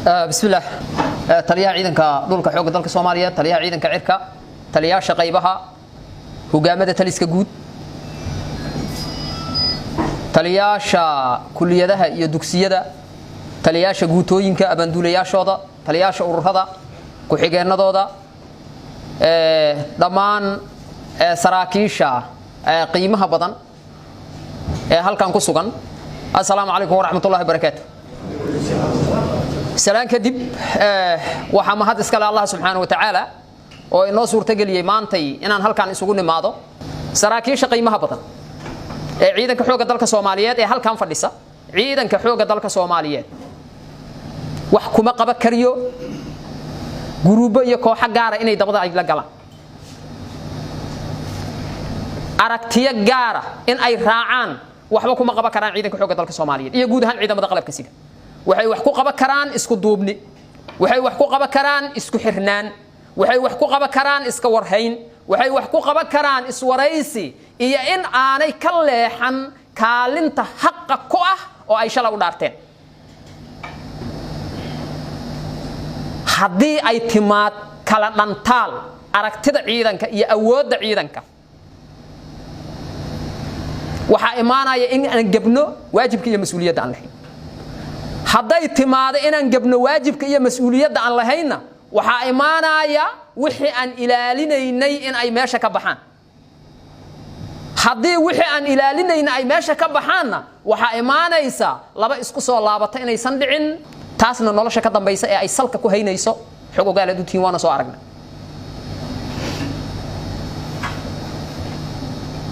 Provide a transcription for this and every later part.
بسم الله تليا ciidanka dhulka xoogga dalka Soomaaliyeed taliya ciidanka cirka taliyaasha qaybaha hogaamada taliska guud taliyaasha kuliyadaha iyo dugsiyada taliyaasha guutooyinka abaanduulayaashooda taliyaasha ururada ku xigeenadooda dhamaan saraakiisha qiimaha badan halkan ku sugan assalaamu alaykum wa rahmatullahi wa barakatuh سلام كدب وحمد إسكال الله سبحانه وتعالى وإنه صورة جلية مانتي إن هل كان يسوون ماذا سراكيش قيمها بطن عيدا كحوجة دلك سوماليات هل كان فلسة عيدا كحوجة دلك سوماليات وحكومة قبل كريو جروب يكو حجارة إني دبضة عيد لجلا أركتيا جارة إن أي راعان وحكومة قبل كران عيدا كحوجة دلك سوماليات يجود هن عيدا مدقلب كسيك waxay wax ku qaban karaan isku duubni waxay wax ku qaban karaan isku xirnaan waxay wax ku qaban karaan iska warhayn waxay wax ku qaban karaan iswaraysi iyo in aanay ka leexan kaalinta xaq ku ah oo ay shalay u dhaarteen hadii ay timaad kala dhantaal aragtida ciidanka iyo awoodda ciidanka waxa imaanaya in aan gabno waajibka iyo mas'uuliyadda aan lahayn hadday timaado inaan gabno waajibka iyo mas'uuliyadda aan lahayna waxa imaanaya wixii aan ilaalinaynay in ay meesha ka baxaan hadii wixii aan ilaalinaynay ay meesha ka baxaanna waxa imaanaysa laba isku soo laabata inay san dhicin taasna nolosha ka dambaysa ee ay salka ku haynayso xog ogaaleed u tiin waana soo aragnay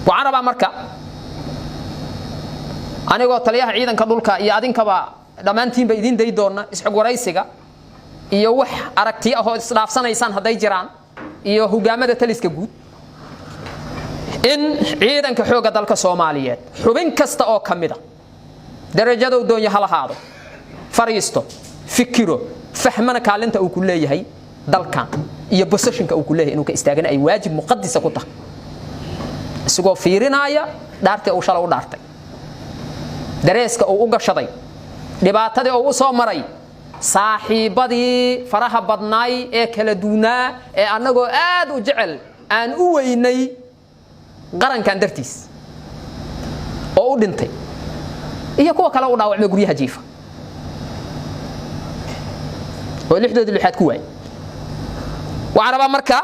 waxaan rabaa marka anigoo taliyaha ciidanka dhulka iyo adinkaba dhamaantiin ba idin day doona isxog waraysiga iyo wax aragti ah oo isdhaafsanaysan haday jiraan iyo hogaamada taliska guud in ciidanka xoogga dalka Soomaaliyeed xubin kasta oo kamida darajada uu doonyo halahaado fariisto fikiro fahmana kaalinta uu ku leeyahay dalkan iyo positionka uu ku leeyahay inuu ka istaagan ay waajib muqaddis ku tahay isagoo fiirinaya dhaarta uu shalay u dhaartay dareeska uu u gashaday dhibaatadii oo soo maray saaxiibadii faraha badnaay ee kala duunaa ee anagoo aad u jecel aan u weynay qarankan dartiis oo u dhintay iyo kuwa kale u dhaawacmay guryaha jiifa oo lixdoodii lixaad ku waay waxaan rabaa marka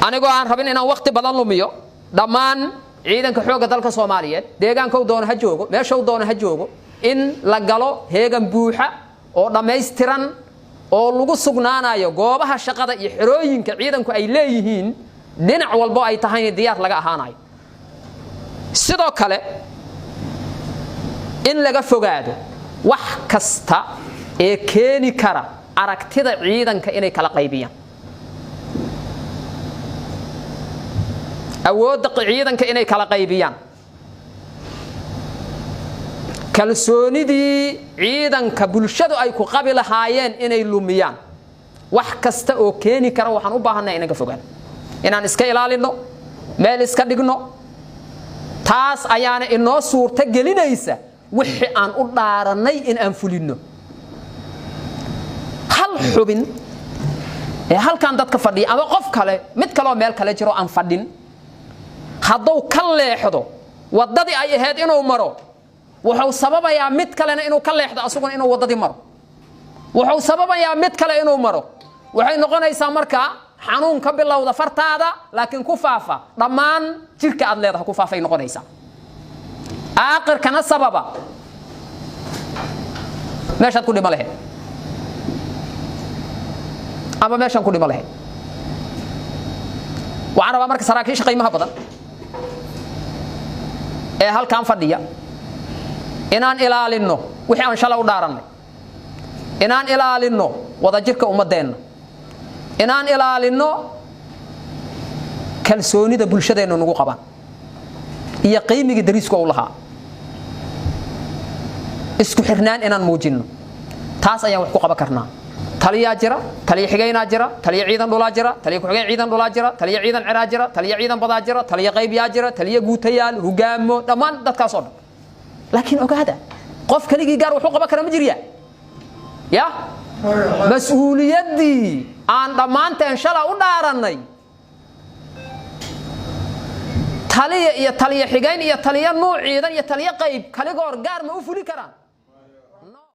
anigoo aan rabin inaan waqti badan lumiyo dhammaan ciidanka xoogga dalka Soomaaliyeed deegaanka uu doono ha joogo meesha uu doono ha joogo in la galo heegan buuxa oo dhameystiran oo lagu sugnaanayo goobaha shaqada iyo xirooyinka ciidanku ay leeyihiin dhinac walba ay tahay diyaar laga ahaanayo sidoo kale in laga fogaado wax kasta ee keeni kara aragtida ciidanka inay kala qaybiyaan awoodda ciidanka inay kala qaybiyaan kalsoonidii ciidanka bulshadu ay ku qabi lahaayeen inay lumiyaan wax kasta oo keeni kara waxaan u baahanahay inaga fogaan inaan iska ilaalino meel iska dhigno taas ayaana inoo suurta gelinaysa wixii aan u dhaaranay in aan fulino hal xubin ee halkan dadka fadhiya ama qof kale mid kale oo meel kale jiro aan fadhin hadduu ka leexdo wadadii ay ahayd inuu maro wuxuu sababayaa mid kalena inuu ka leexdo asaguna inuu wadadii maro wuxuu sababayaa mid kale inuu maro waxay noqonaysaa marka xanuun ka bilowda fartaada laakiin ku faafa dhamaan jirka aad leedahay ku faafay noqonaysaa aakhirkana sababa meeshaad ku dhima lahayd ama meeshaan ku dhima lahayd waxaan rabaa marka saraakiisha qiimaha badan ee halkan fadhiya inaan ilaalino wixii aan shalay u dhaaranay inaan ilaalino wadajirka ummadeena inaan ilaalino kalsoonida bulshadeena nagu qabaan iyo qiimiga dariiska uu lahaa isku xirnaan inaan muujino taas ayaan wax ku qaban karnaa taliya jira taliya xigeenaa jira taliya ciidan dhulaa jira taliya ku xigeen ciidan dhulaa jira taliya ciidan ciraa jira taliya ciidan badaa jira taliya qaybiyaa jira taliya guutayaal hogaamo dhamaan dadkaas oo dhan laakiin ogaada qof kaligii gaar wuxuu qaban kara ma jiriya يا مسؤوليتي aan dhamaanteen shala u dhaaranay taliya iyo taliya xigeen iyo taliya nuuciidan iyo taliya qayb kaligoor gaar ma u fuli karaan